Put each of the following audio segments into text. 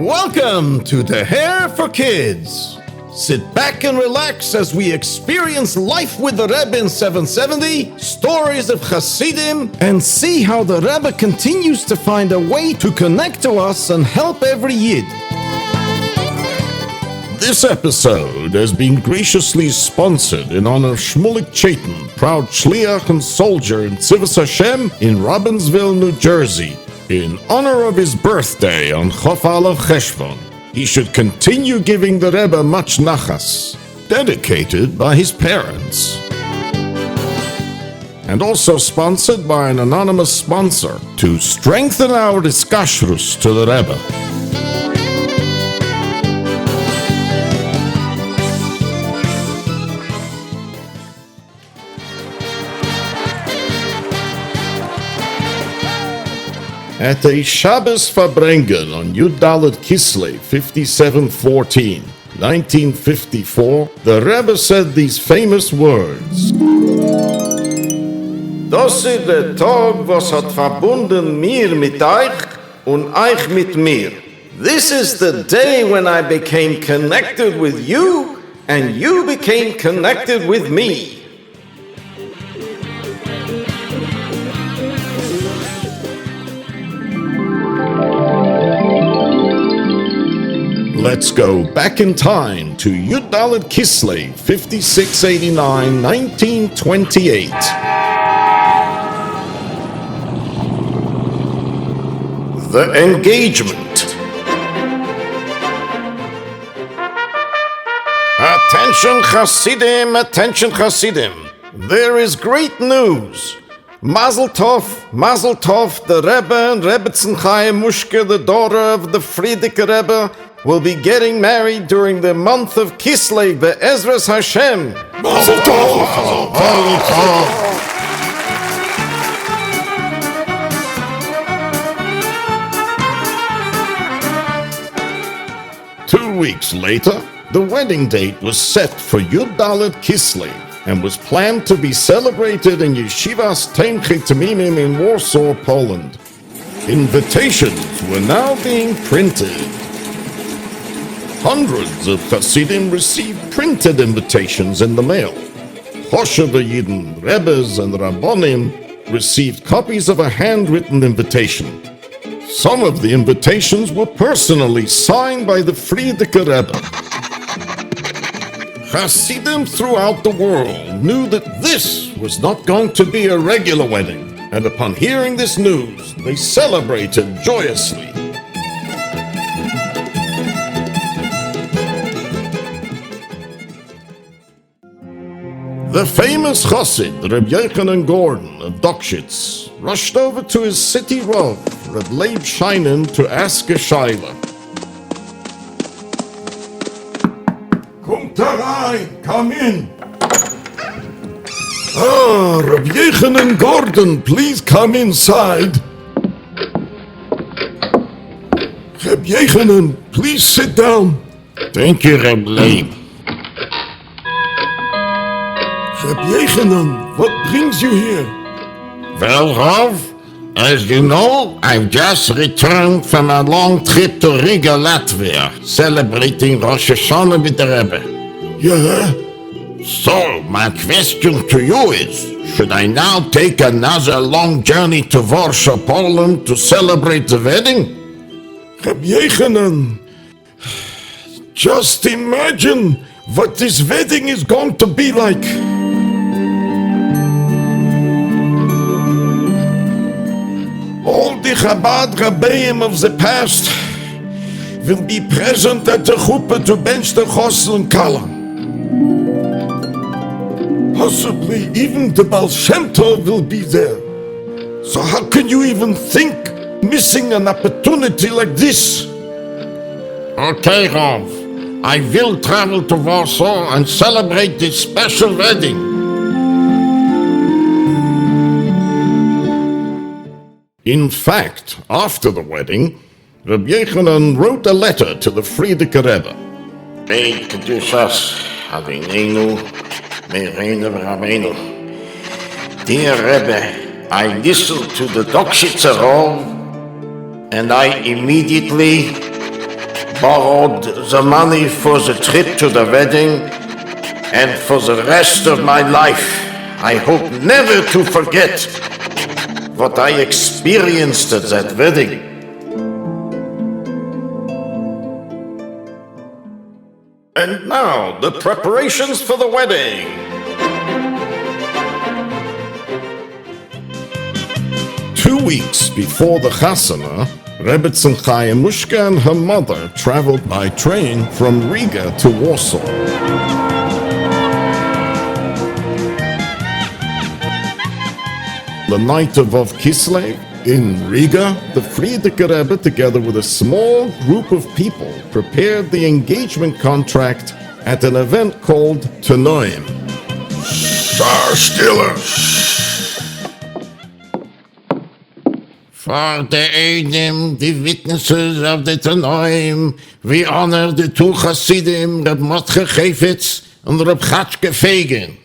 Welcome to The Hair for Kids. Sit back and relax as we experience life with the Rebbe in 770, stories of Hasidim, and see how the Rebbe continues to find a way to connect to us and help every Yid. This episode has been graciously sponsored in honor of Shmulik Chaitin, proud Shliach and soldier in Tzivos Hashem in Robbinsville, New Jersey, in honor of his birthday on Chof Alav Cheshvan. He should continue giving the Rebbe much nachas, dedicated by his parents. And also sponsored by an anonymous sponsor to strengthen our iskashrus to the Rebbe. At a Shabbos Farbrengen on Yud Daled Kislev, 5714, 1954, the Rebbe said these famous words. Das ist der Tag, was hat verbunden mir mit euch und euch mit mir. This is the day when I became connected with you and you became connected with me. Let's go back in time to Yud Daled Kislev, 5689, 1928. The engagement. Attention Hasidim, attention Hasidim. There is great news. Mazel Tov, the Rebbe and Rebbetzin Chaim Mushke, the daughter of the Frierdiker Rebbe, will be getting married during the month of Kislev, Be'ezras Hashem. Mazel Tov! Mazel Tov! 2 weeks later, the wedding date was set for Yud Daled Kislev and was planned to be celebrated in Yeshivas Teimchi Tamimim in Warsaw, Poland. Invitations were now being printed. Hundreds of Hasidim received printed invitations in the mail. Choshev Yidden, Rebbes, and Rabbonim received copies of a handwritten invitation. Some of the invitations were personally signed by the Frierdiker Rebbe. Hasidim throughout the world knew that this was not going to be a regular wedding, and upon hearing this news, they celebrated joyously. The famous Chassid, Reb Yochanan Gordon of Dokshitz, rushed over to his city Rav, Reb Leib Sheinin, to ask a shaila. Kommt herein, come in. Reb Yochanan Gordon, please come inside. Reb Yochanan, please sit down. Thank you, Reb Leib. Reb Yochanan, what brings you here? Well, Rav, as you know, I've just returned from a long trip to Riga, Latvia, celebrating Rosh Hashanah with the Rebbe. Yeah? So, my question to you is, should I now take another long journey to Warsaw, Poland to celebrate the wedding? Reb Yochanan, just imagine what this wedding is going to be like. All the Chabad Rabbeim of the past will be present at the chuppah to bench the Chosel and Kala. Possibly even the Baal Shem Tov will be there. So how can you even think missing an opportunity like this? Okay, Rav, I will travel to Warsaw and celebrate this special wedding. In fact, after the wedding, Reb Yochanan wrote a letter to the Frierdiker Rebbe. Hey, Kedushas, Avineinu, Mereinu Rabbeinu. Dear Rebbe, I listened to the Dokshitzer Rav, and I immediately borrowed the money for the trip to the wedding, and for the rest of my life, I hope never to forget what I experienced at that wedding. And now, the preparations for the wedding. Two weeks before the Chasunah, Rebbetzin Chayemushka and her mother traveled by train from Riga to Warsaw. The night of Kislev in Riga, the Frierdiker Rebbe, together with a small group of people, prepared the engagement contract at an event called Tanoim. Stiller. For the Eidim, the witnesses of the Tanoim, we honor the two Hasidim, Reb Motche Chefetz and Reb Chatke Fegen.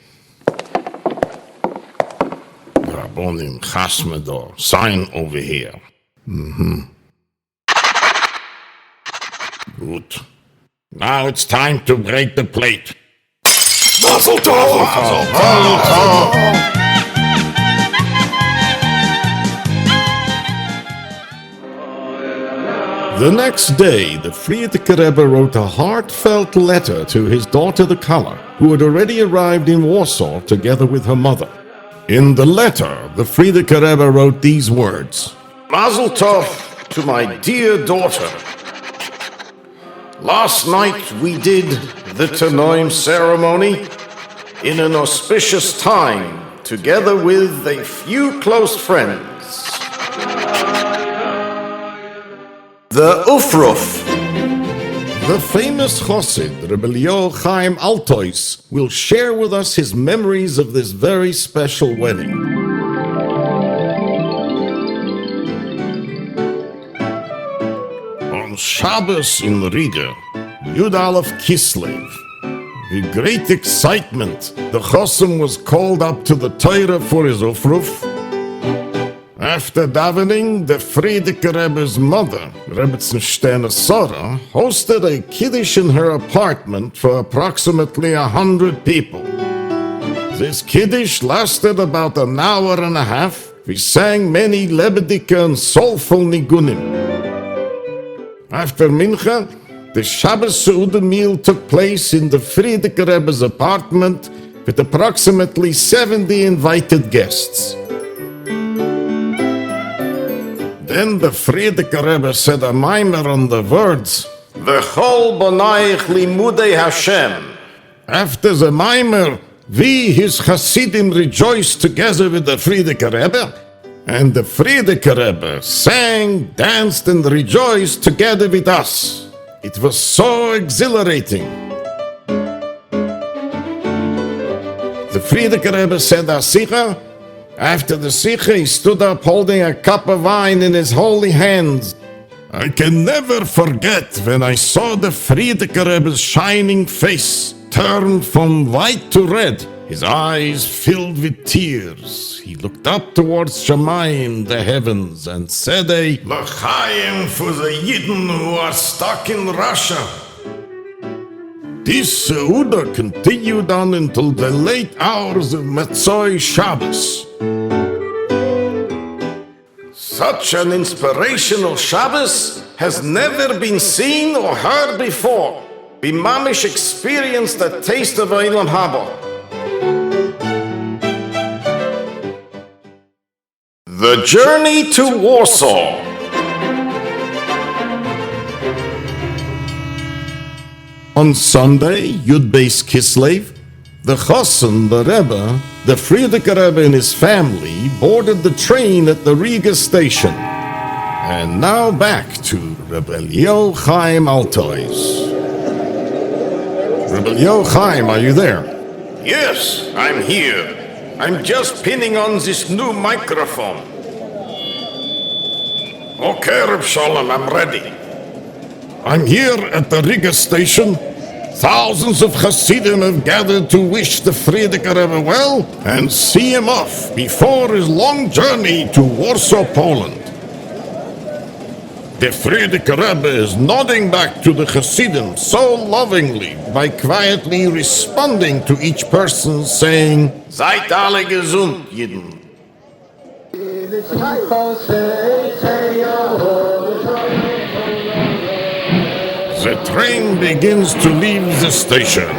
Rabbonim Chasmedor, sign over here. Good. Now it's time to break the plate. Mazel tov! Mazel tov! The next day, the Frierdiker Rebbe wrote a heartfelt letter to his daughter the Kala, who had already arrived in Warsaw together with her mother. In the letter, the Frierdiker Rebbe wrote these words: Mazel tov to my dear daughter. Last night we did the Tanoim ceremony in an auspicious time, together with a few close friends. The Ufruf. The famous Chassid, Rebbe Chaim Altois, will share with us his memories of this very special wedding. On Shabbos in Riga, Yud Daled Kislev, with great excitement, the Chassim was called up to the Torah for his Ufruf. After davening, the Frierdiker Rebbe's mother, Rebbetzin Sarah, hosted a kiddush in her apartment for approximately 100 people. This kiddush lasted about an hour and a half. We sang many lebedike and soulful nigunim. After Mincha, the Shabbos Seudah meal took place in the Frierdiker Rebbe's apartment with approximately 70 invited guests. Then the Frierdiker Rebbe said a mimer on the words, V'chol bonaich limudei Hashem. After the mimer, we, his Hasidim, rejoiced together with the Frierdiker Rebbe, and the Frierdiker Rebbe sang, danced, and rejoiced together with us. It was so exhilarating. The Frierdiker Rebbe said a sikha. After the sikha, he stood up holding a cup of wine in his holy hands. I can never forget when I saw the Frierdiker Rebbe's shining face turn from white to red, his eyes filled with tears. He looked up towards Shamayim, the heavens, and said a L'chaim for the Yidden who are stuck in Russia. This Seudah continued on until the late hours of Matzoi Shabbos. Such an inspirational Shabbos has never been seen or heard before. Bimamish experienced the taste of Eilam Haba. The journey to Warsaw. On Sunday, Yud Daled Kislev, the Chassan, the Rebbe, the Frierdiker Rebbe and his family boarded the train at the Riga station. And now back to Rebbe Chaim Altois. Rebbe Chaim, are you there? Yes, I'm here. I'm just pinning on this new microphone. Okay, Reb Shalom, I'm ready. I'm here at the Riga station. Thousands of Hasidim have gathered to wish the Frierdiker Rebbe well and see him off before his long journey to Warsaw, Poland. The Frierdiker Rebbe is nodding back to the Hasidim so lovingly by quietly responding to each person, saying, Seid alle gesund, Jiden. The train begins to leave the station.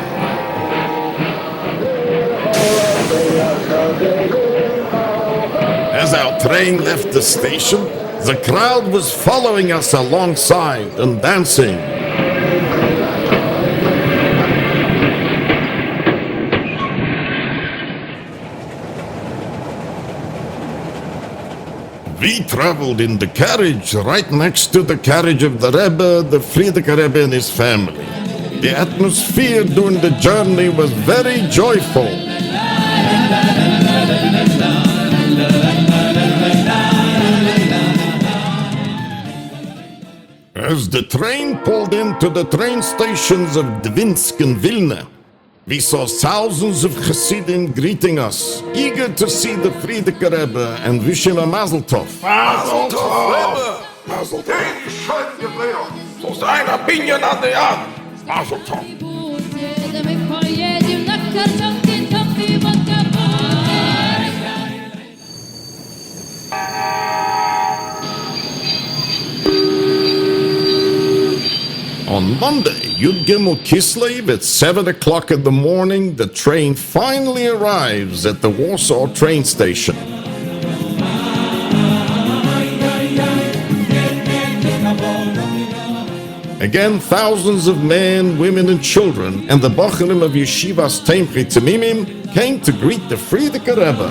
As our train left the station, the crowd was following us alongside and dancing. We traveled in the carriage right next to the carriage of the Rebbe, the Frierdiker Rebbe and his family. The atmosphere during the journey was very joyful. As the train pulled into the train stations of Dvinsk and Vilna, we saw thousands of Hasidim greeting us, eager to see the Frierdiker Rebbe and wish him a Mazel Tov. Mazel Tov, Rebbe. Mazel Tov. Schön geblieben. So sein Opinion an der Art. Mazel Tov. On Monday, Yud Daled Kislev, at 7 o'clock in the morning, the train finally arrives at the Warsaw train station. Again, thousands of men, women, and children, and the Bochanim of Yeshivas Teimchei Tamimim came to greet the Frierdiker Rebbe.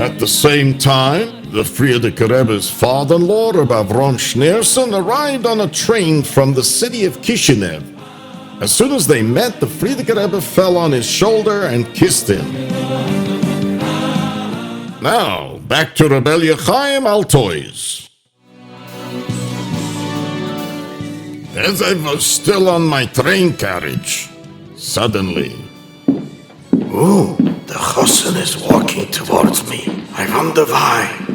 At the same time, the Frierdiker Rebbe's father-in-law, Rebbe Avram Schneerson, arrived on a train from the city of Kishinev. As soon as they met, the Frierdiker Rebbe fell on his shoulder and kissed him. Now, back to Rebbe Chaim Altois. As I was still on my train carriage, suddenly, Ooh, the Chasunah is walking towards me. I wonder why.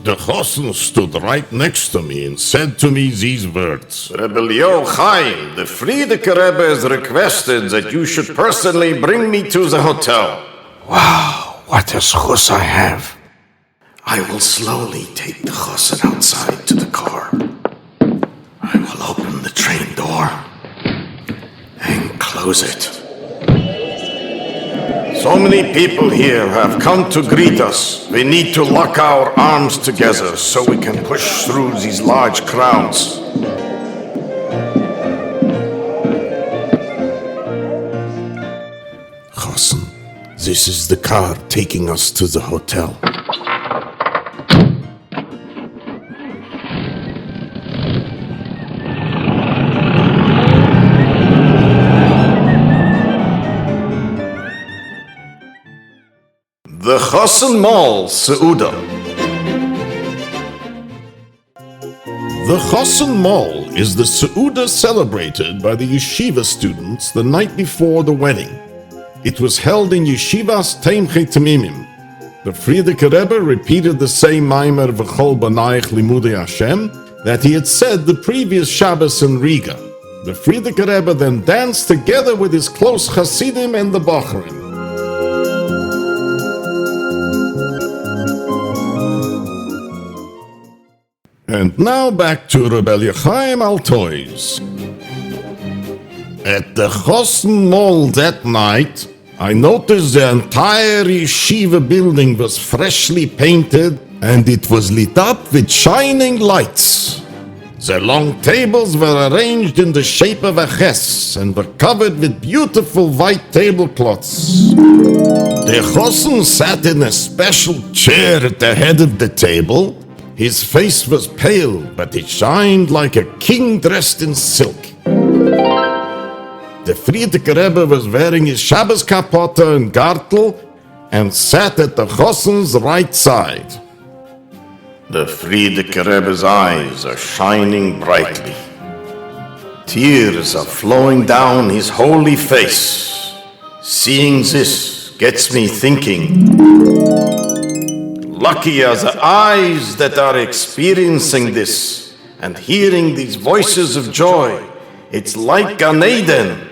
the Chasunah stood right next to me and said to me these words. Rebbe Chaim, the Frierdiker Rebbe has requested that you should personally bring me to the hotel. Wow, what a schus I have. I will slowly take the Chasunah outside to the car. I will open the train door and close it. So many people here have come to greet us. We need to lock our arms together so we can push through these large crowds. Chasun, this is the car taking us to the hotel. The Chasun Mall, Seuda. The Chasun Mall is the Seuda celebrated by the yeshiva students the night before the wedding. It was held in Yeshivas Teimchei Tamimim. The Frierdiker Rebbe repeated the same Maimer V'chol Banaich Limudei Hashem that he had said the previous Shabbos in Riga. The Frierdiker Rebbe then danced together with his close Hasidim and the Bocharim. And now back to Rebbe Chaim Altois. At the Chasun Mall that night, I noticed the entire yeshiva building was freshly painted and it was lit up with shining lights. The long tables were arranged in the shape of a ches and were covered with beautiful white tablecloths. The Chasun sat in a special chair at the head of the table. His face was pale, but it shined like a king dressed in silk. The Frierdiker Rebbe was wearing his Shabbos kapote and gartel and sat at the Chasun's right side. The Frierdiker Rebbe's eyes are shining brightly. Tears are flowing down his holy face. Seeing this gets me thinking. Lucky are the eyes that are experiencing this and hearing these voices of joy. It's like Gan Eden.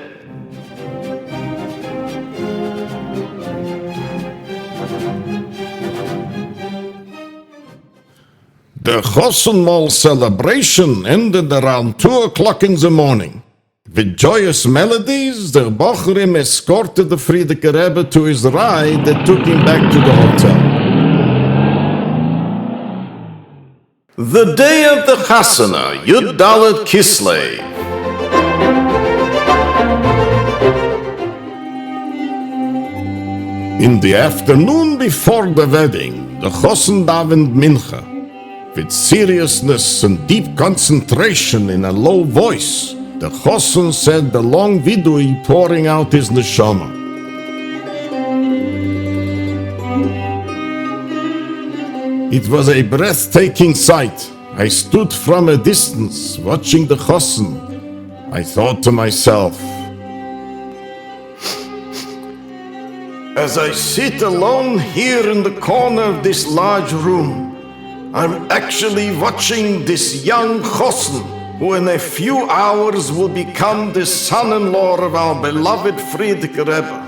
The Chasunah celebration ended around 2 o'clock in the morning. With joyous melodies, the Bochurim escorted the Frierdiker Rebbe to his ride that took him back to the hotel. The day of the Chasunah, Yud Daled Kislev. In the afternoon before the wedding, the Chosun davened Mincha. With seriousness and deep concentration in a low voice, the Chosun said the long vidui pouring out his neshama. It was a breathtaking sight. I stood from a distance watching the Chosun. I thought to myself, As I sit alone here in the corner of this large room, I'm actually watching this young Chasun, who in a few hours will become the son-in-law of our beloved Frierdiker Rebbe.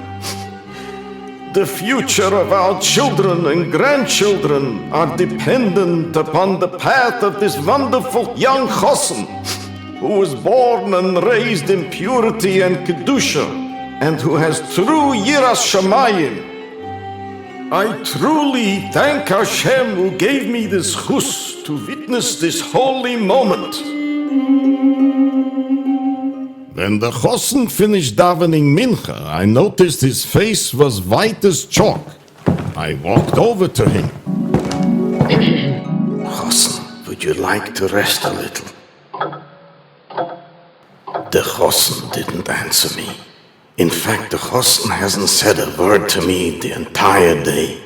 The future of our children and grandchildren are dependent upon the path of this wonderful young Chasun, who was born and raised in purity and kedusha, and who has true yiras shamayim. I truly thank Hashem who gave me this chus to witness this holy moment. when the Chosun finished davening Mincha, I noticed his face was white as chalk. I walked over to him. Chasun, would you like to rest a little? The Chasun didn't answer me. In fact, the Chasun hasn't said a word to me the entire day.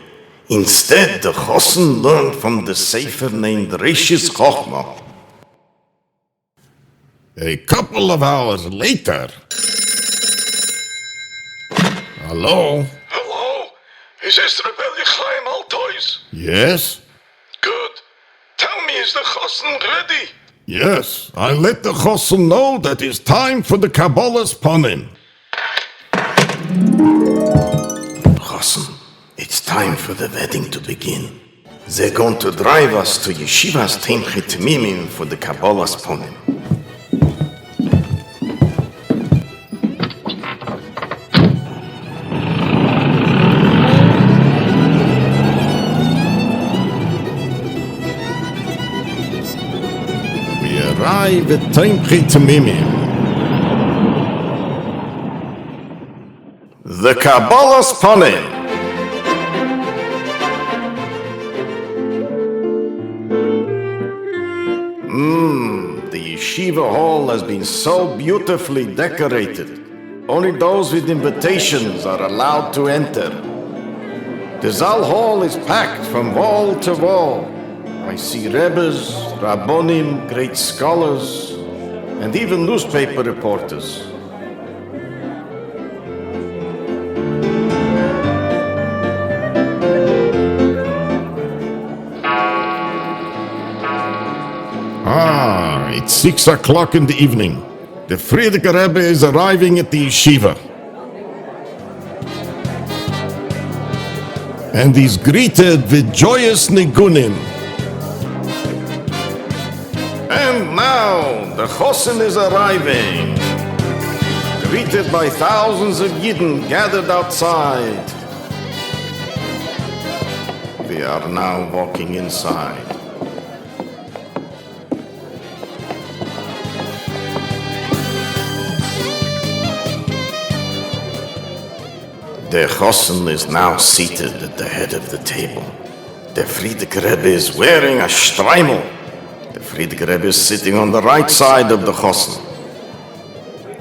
Instead, the Chasun learned from the sefer named Reshis Chochmah. A couple of hours later... Hello? Hello? Is this Rebbe Chaim Altois? Yes? Good. Tell me, is the Chasun ready? Yes, I let the Chosun know that it's time for the Kabbalah's Panim. Chasun, it's time for the wedding to begin. They're going to drive us to Yeshivas Teimchit Mimim for the Kabbalah's Panim. We arrive at Teimchit Mimim. The Kabbalah's Panim. The yeshiva hall has been so beautifully decorated. Only those with invitations are allowed to enter. The Zal hall is packed from wall to wall. I see Rebbes, Rabbonim, great scholars, and even newspaper reporters. It's 6 o'clock in the evening. The Frierdiker Rebbe is arriving at the yeshiva. And he's greeted with joyous nigunim. And now, the Chosin is arriving, greeted by thousands of Yidden gathered outside. We are now walking inside. The Chosin is now seated at the head of the table. The Frierdiker Rebbe is wearing a streimel. The Frierdiker Rebbe is sitting on the right side of the Chosin.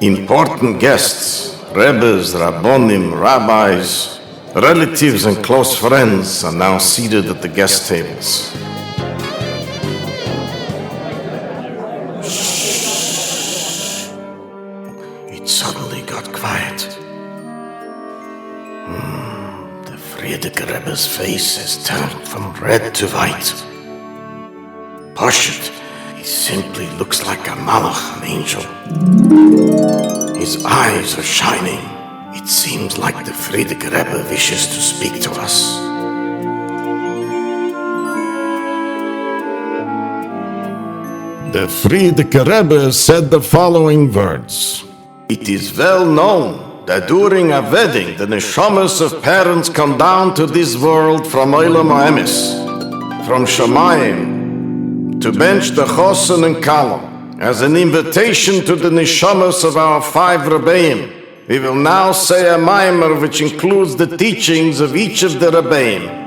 Important guests, Rebbes, Rabbonim, rabbis, relatives and close friends are now seated at the guest tables. Shh. It suddenly got quiet. The Frierdiker Rebbe's face has turned from red to white. Pashut, he simply looks like a malach, an angel. His eyes are shining. It seems like the Frierdiker Rebbe wishes to speak to us. The Frierdiker Rebbe said the following words. It is well known that during a wedding, the neshamas of parents come down to this world from Olam HaEmes, from Shamayim, to bench the Chasunah and Kalam, as an invitation to the neshamas of our 5 Rebbeim. We will now say a maimer which includes the teachings of each of the Rebbeim.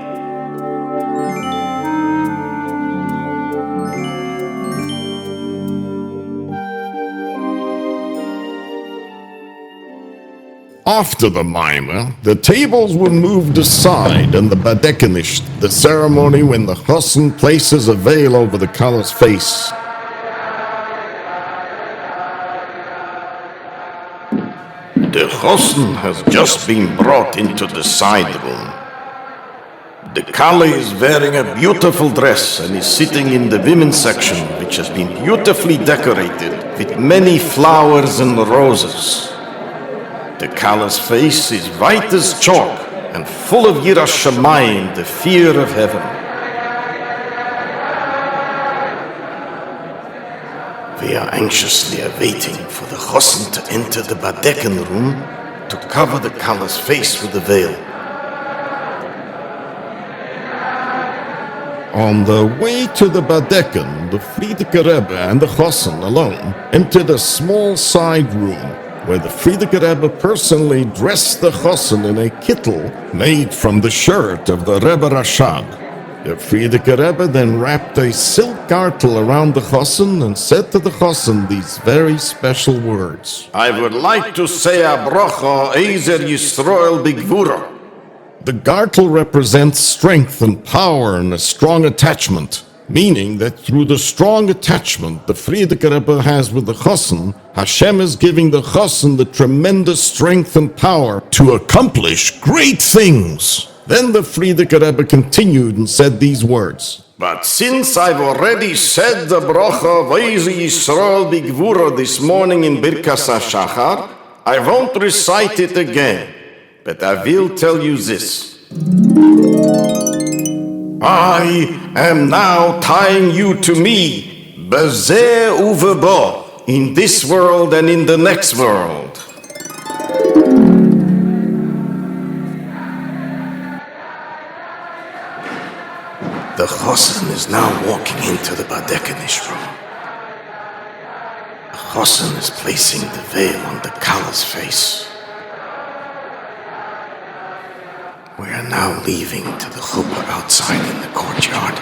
After the mimer, the tables were moved aside and the badekanish, the ceremony when the chassan places a veil over the kalah's face. The chassan has just been brought into the side room. The kalah is wearing a beautiful dress and is sitting in the women's section, which has been beautifully decorated with many flowers and roses. The kalah's face is white as chalk and full of yiras shamayim, the fear of heaven. We are anxiously awaiting for the chassan to enter the badekan room to cover the kalah's face with the veil. On the way to the badekan, the Frierdiker Rebbe and the chassan alone entered a small side room, where the Frierdiker Rebbe personally dressed the chassan in a kittel made from the shirt of the Rebbe Rashag. The Frierdiker Rebbe then wrapped a silk gartel around the chassan and said to the chassan these very special words. I would like to say a bracha, Ezer Yisrael Bigvura. The gartel represents strength and power and a strong attachment, meaning that through the strong attachment the Frierdiker Rebbe has with the chassan, Hashem is giving the chassan the tremendous strength and power to accomplish great things. Then the Frierdiker Rebbe continued and said these words. But since I've already said the bracha Vayzi Yisrael Bigvura this morning in Birkas HaShachar, I won't recite it again, but I will tell you this. I am now tying you to me, Bezeh Uvebo, in this world and in the next world. The chassan is now walking into the badekanish room. The chassan is placing the veil on the kalah's face. We are now leaving to the chuppah outside in the courtyard.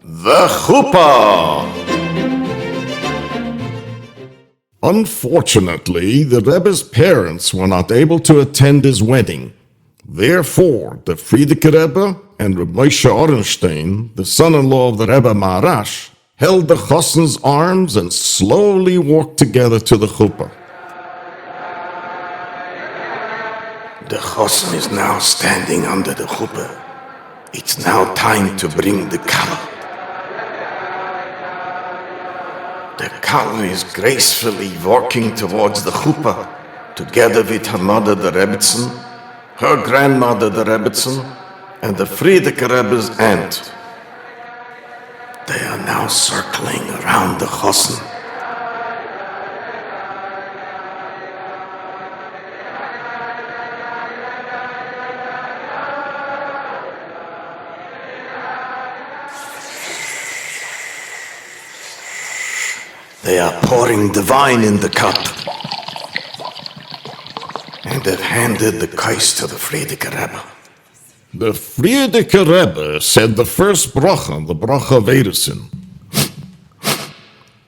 The chuppah! Unfortunately, the Rebbe's parents were not able to attend his wedding. Therefore, the Frierdiker Rebbe and Reb Moshe Orenstein, the son-in-law of the Rebbe Maharash, held the chassan's arms and slowly walked together to the chuppah. The chassan is now standing under the chuppah. It's now time to bring the kalah. The kalah is gracefully walking towards the chuppah, together with her mother, the Rebbetzin, her grandmother, the Rebbetzin, and the Frierdiker Rebbe's aunt. They are now circling around the chassan. They are pouring the wine in the cup. And they've handed the kais to the Frierdiker Rebbe. The Frierdiker Rebbe said the first bracha, the bracha Rebbetzin.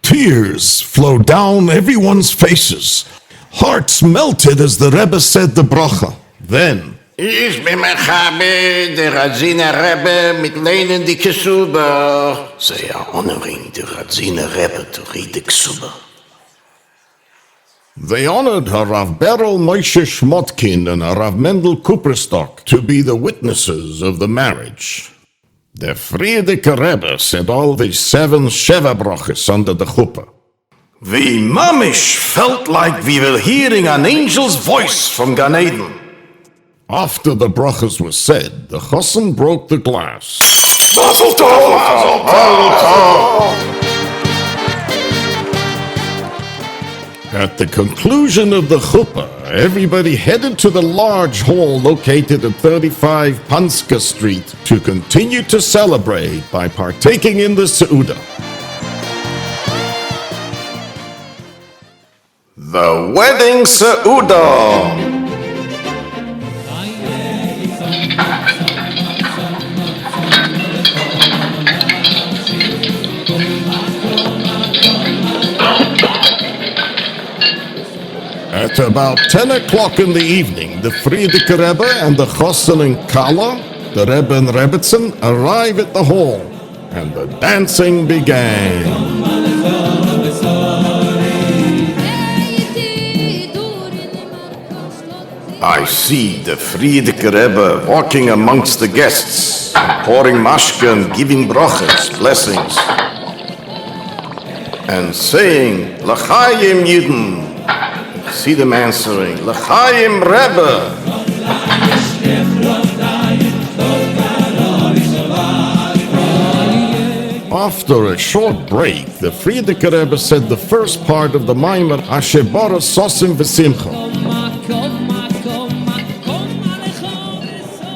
Tears flowed down everyone's faces. Hearts melted as the Rebbe said the bracha. Then, Ich bin Mechabe, der Chasunah Rebbe, mit Leinen die Kesuba. They are honoring the Chasunah Rebbe to read the Kesuba. They honored Harav Berel Moshe Shmotkin and Harav Mendel Kuprestock to be the witnesses of the marriage. The Frierdiker Rebbe said all the 7 Sheva Broches under the chuppah. We mamish felt like we were hearing an angel's voice from Gan Eden. After the brachas were said, the chassan broke the glass. Mazel tov! Mazel tov! At the conclusion of the chuppah, everybody headed to the large hall located at 35 Panska Street to continue to celebrate by partaking in the Seudah. The Wedding Seudah. At about 10 o'clock in the evening, the Frierdiker Rebbe and the Chassan and Kala, the Rebbe and Rebbetzin, arrive at the hall, and the dancing began. I see the Frierdiker Rebbe walking amongst the guests, pouring mashke and giving brachas, blessings, and saying, L'chaim Yidden. See them answering, L'chaim Rebbe. After a short break, the Frierdiker Rebbe said the first part of the Maimer, Asher bara sosim v'simcha.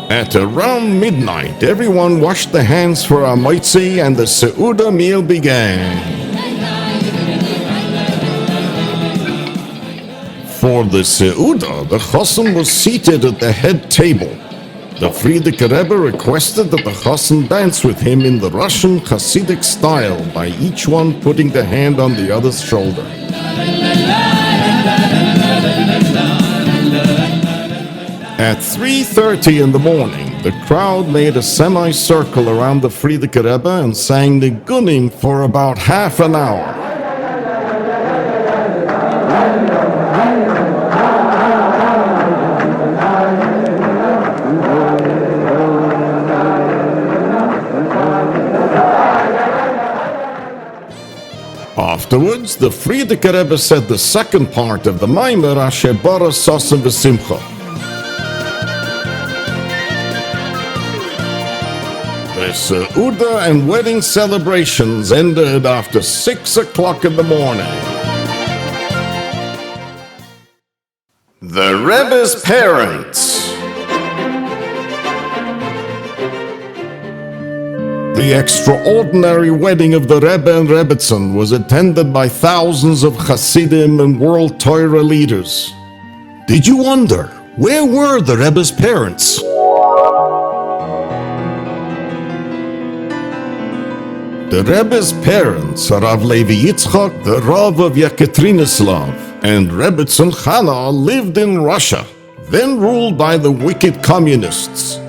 At around midnight, everyone washed their hands for a moitzi and the Seudah meal began. For the Seudah, the chassan was seated at the head table. The Frierdiker Rebbe requested that the chassan dance with him in the Russian Hasidic style by each one putting the hand on the other's shoulder. At 3:30 in the morning, the crowd made a semicircle around the Frierdiker Rebbe and sang the Gunim for about half an hour. Afterwards, the Frierdiker Rebbe said the second part of the Maimer, Asher bara sosim v'simcha. The Seudah and wedding celebrations ended after 6 o'clock in the morning. The Rebbe's parents. The extraordinary wedding of the Rebbe and Rebbetzin was attended by thousands of Hasidim and world Torah leaders. Did you wonder, where were the Rebbe's parents? The Rebbe's parents, Rav Levi Yitzchak, the Rav of Yekaterinoslav, and Rebbetzin Chana lived in Russia, then ruled by the wicked communists.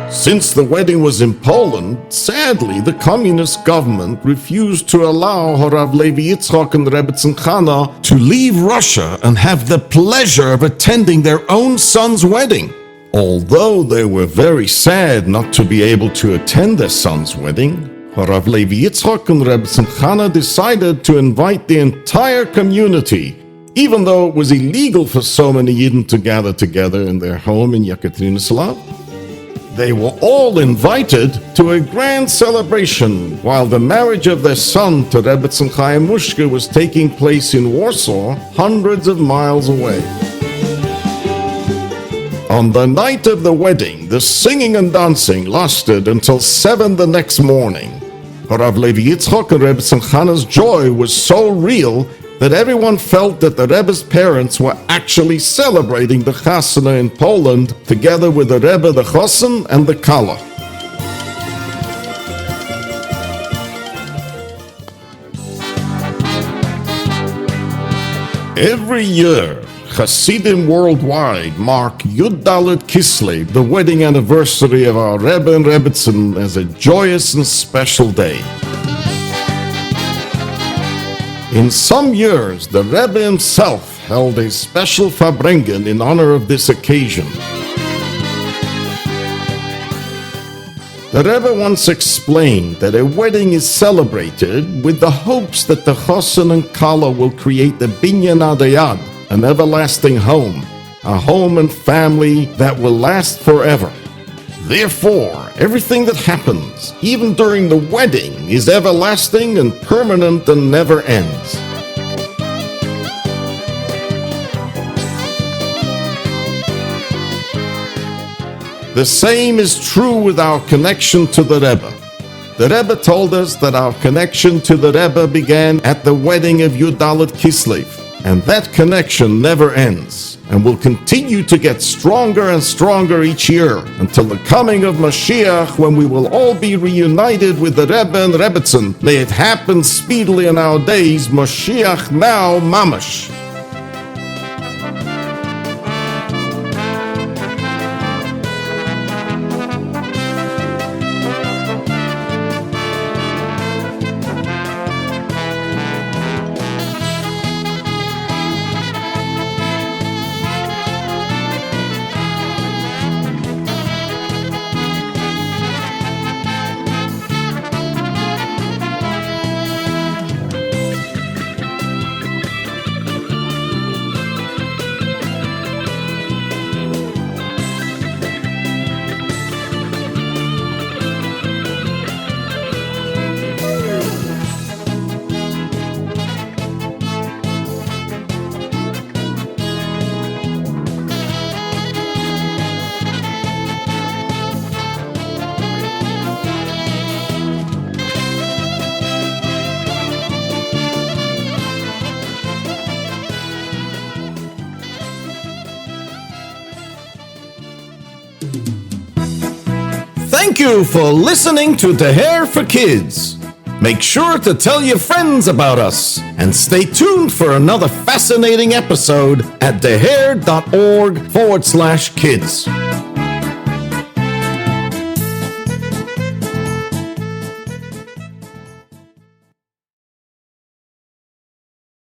Since the wedding was in Poland, sadly the communist government refused to allow Rav Levi Yitzchak and Rebbetzin Chana to leave Russia and have the pleasure of attending their own son's wedding. Although they were very sad not to be able to attend their son's wedding, Rav Levi Yitzchak and Rebbetzin Chana decided to invite the entire community, even though it was illegal for so many Yidden to gather together in their home in Yekaterinoslav. They were all invited to a grand celebration while the marriage of their son to Rebbetzin Chaim Mushke was taking place in Warsaw, hundreds of miles away. On the night of the wedding, the singing and dancing lasted until 7 the next morning. Rav Levi Yitzchak and Rebbetzin Chana's joy was so real that everyone felt that the Rebbe's parents were actually celebrating the Chasunah in Poland together with the Rebbe, the Chassan, and the Kala. Every year, Hasidim worldwide mark Yud Daled Kislev, the wedding anniversary of our Rebbe and Rebbetzin, as a joyous and special day. In some years, the Rebbe himself held a special Farbrengen in honor of this occasion. The Rebbe once explained that a wedding is celebrated with the hopes that the Chasun and Kala will create the Binyan Adayad, an everlasting home, a home and family that will last forever. Therefore, everything that happens, even during the wedding, is everlasting and permanent and never ends. The same is true with our connection to the Rebbe. The Rebbe told us that our connection to the Rebbe began at the wedding of Yud Daled Kislev, and that connection never ends, and will continue to get stronger and stronger each year until the coming of Mashiach, when we will all be reunited with the Rebbe and Rebbetzin. May it happen speedily in our days, Mashiach now, mamash. Thank you for listening to Deher for Kids. Make sure to tell your friends about us and stay tuned for another fascinating episode at deher.org/kids.